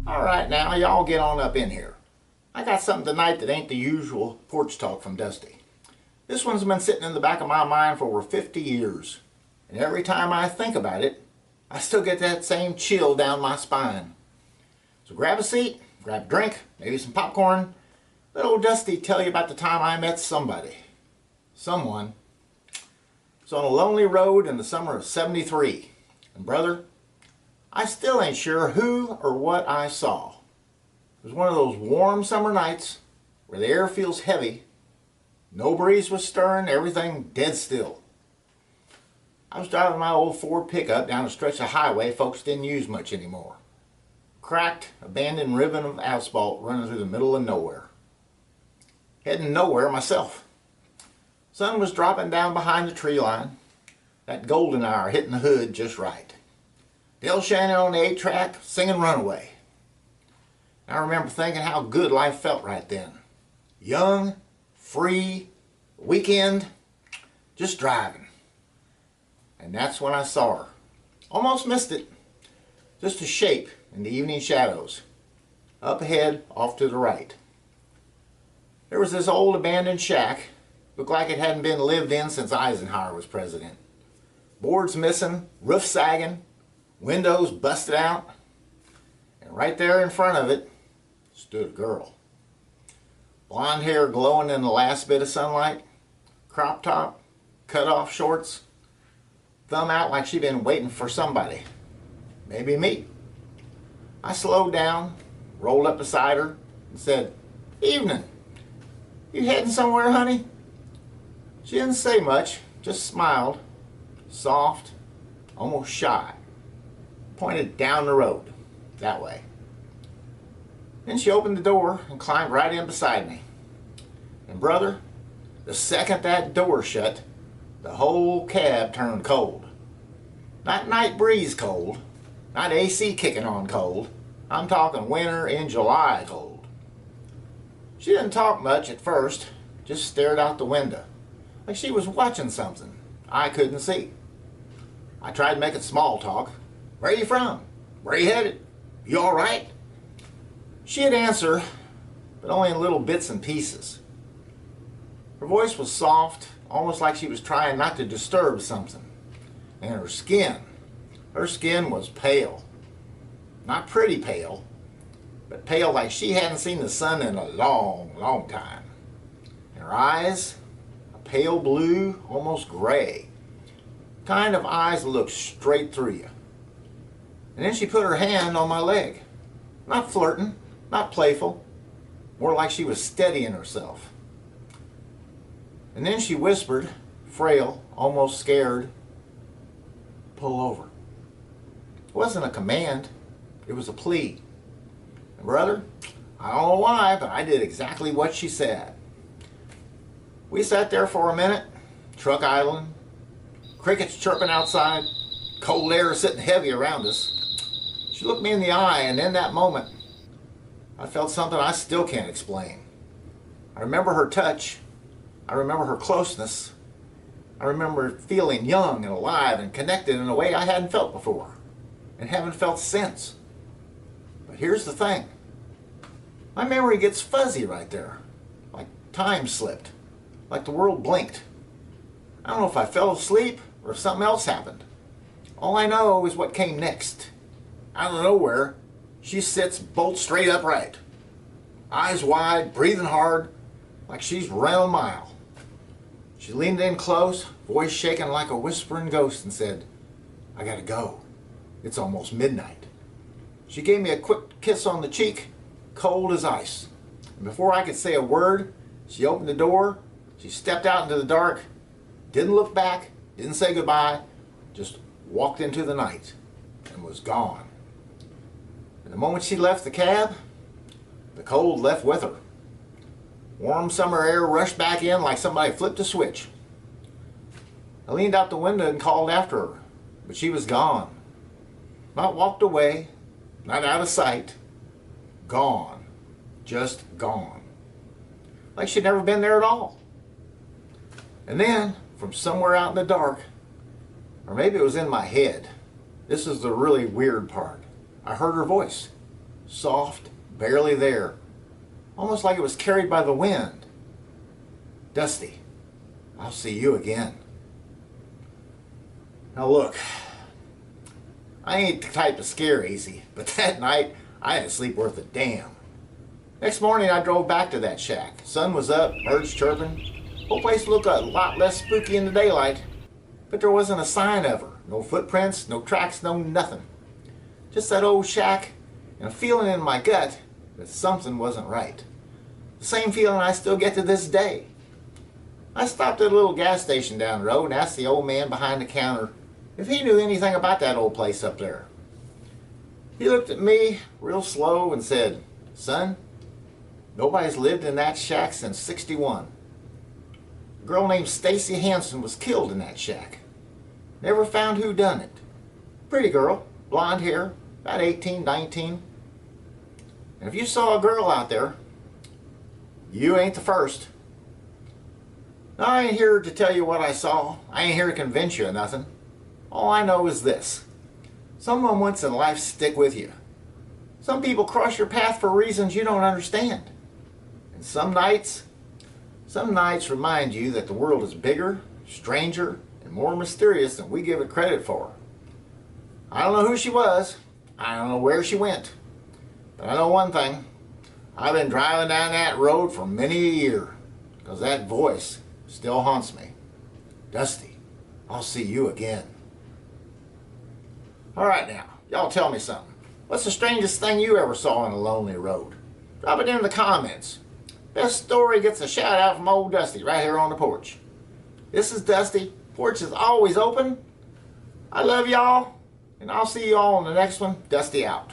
Alright now, y'all get on up in here. I got something tonight that ain't the usual porch talk from Dusty. This one's been sitting in the back of my mind for over 50 years. And every time I think about it, I still get that same chill down my spine. So grab a seat, grab a drink, maybe some popcorn. Let old Dusty tell you about the time I met somebody. Someone. It was on a lonely road in the summer of '73. And brother, I still ain't sure who or what I saw. It was one of those warm summer nights where the air feels heavy. No breeze was stirring, everything dead still. I was driving my old Ford pickup down a stretch of highway folks didn't use much anymore. Cracked, abandoned ribbon of asphalt running through the middle of nowhere. Heading nowhere myself. Sun was dropping down behind the tree line. That golden hour hitting the hood just right. Del Shannon on the 8-track singing Runaway. I remember thinking how good life felt right then. Young, free, weekend, just driving. And that's when I saw her. Almost missed it. Just a shape in the evening shadows. Up ahead, off to the right. There was this old abandoned shack. Looked like it hadn't been lived in since Eisenhower was president. Boards missing, roof sagging, windows busted out. And right there in front of it stood a girl. Blonde hair glowing in the last bit of sunlight. Crop top, cut off shorts. Thumb out like she'd been waiting for somebody. Maybe me. I slowed down, rolled up beside her, and said, "Evening. You heading somewhere, honey?" She didn't say much, just smiled, soft, almost shy. Pointed down the road, that way. Then she opened the door and climbed right in beside me. And brother, the second that door shut, the whole cab turned cold. Not night breeze cold, not AC kicking on cold. I'm talking winter in July cold. She didn't talk much at first, just stared out the window, like she was watching something I couldn't see. I tried making small talk. "Where are you from? Where are you headed? You all right?" She'd answer, but only in little bits and pieces. Her voice was soft, almost like she was trying not to disturb something. And her skin was pale. Not pretty pale, but pale like she hadn't seen the sun in a long, long time. And her eyes, a pale blue, almost gray. Kind of eyes that look straight through you. And then she put her hand on my leg. Not flirting, not playful, more like she was steadying herself. And then she whispered, frail, almost scared, "Pull over." It wasn't a command, it was a plea. And brother, I don't know why, but I did exactly what she said. We sat there for a minute, truck idling, crickets chirping outside, cold air sitting heavy around us. She looked me in the eye, and in that moment, I felt something I still can't explain. I remember her touch. I remember her closeness. I remember feeling young and alive and connected in a way I hadn't felt before, and haven't felt since. But here's the thing. My memory gets fuzzy right there, like time slipped, like the world blinked. I don't know if I fell asleep or if something else happened. All I know is what came next. Out of nowhere, she sits bolt straight upright. Eyes wide, breathing hard, like she's run a mile. She leaned in close, voice shaking like a whispering ghost, and said, "I gotta go. It's almost midnight." She gave me a quick kiss on the cheek, cold as ice. And before I could say a word, she opened the door, she stepped out into the dark, didn't look back, didn't say goodbye, just walked into the night and was gone. And the moment she left the cab, the cold left with her. Warm summer air rushed back in like somebody flipped a switch. I leaned out the window and called after her, but she was gone. Not walked away, not out of sight. Gone. Just gone. Like she'd never been there at all. And then, from somewhere out in the dark, or maybe it was in my head, this is the really weird part, I heard her voice. soft, barely there, almost like it was carried by the wind. Dusty, I'll see you again. Now look, I ain't the type to scare easy, but that night I didn't sleep worth a damn. Next morning I drove back to that shack. Sun was up, birds chirping. Whole place looked a lot less spooky in the daylight, but there wasn't a sign of her. No footprints, no tracks, no nothing. Just that old shack and a feeling in my gut that something wasn't right. The same feeling I still get to this day. I stopped at a little gas station down the road and asked the old man behind the counter if he knew anything about that old place up there. He looked at me real slow and said, "Son, nobody's lived in that shack since '61. A girl named Stacy Hanson was killed in that shack. Never found who done it. Pretty girl, blonde hair, about 18, 19. And if you saw a girl out there, you ain't the first." Now, I ain't here to tell you what I saw. I ain't here to convince you of nothing. All I know is this. Some moments in life stick with you. Some people cross your path for reasons you don't understand. And some nights remind you that the world is bigger, stranger, and more mysterious than we give it credit for. I don't know who she was. I don't know where she went. But I know one thing. I've been driving down that road for many a year, because that voice still haunts me. Dusty, I'll see you again. All right now, y'all tell me something. What's the strangest thing you ever saw on a lonely road? Drop it in the comments. Best story gets a shout out from old Dusty right here on the porch. This is Dusty. Porch is always open. I love y'all, and I'll see y'all on the next one. Dusty out.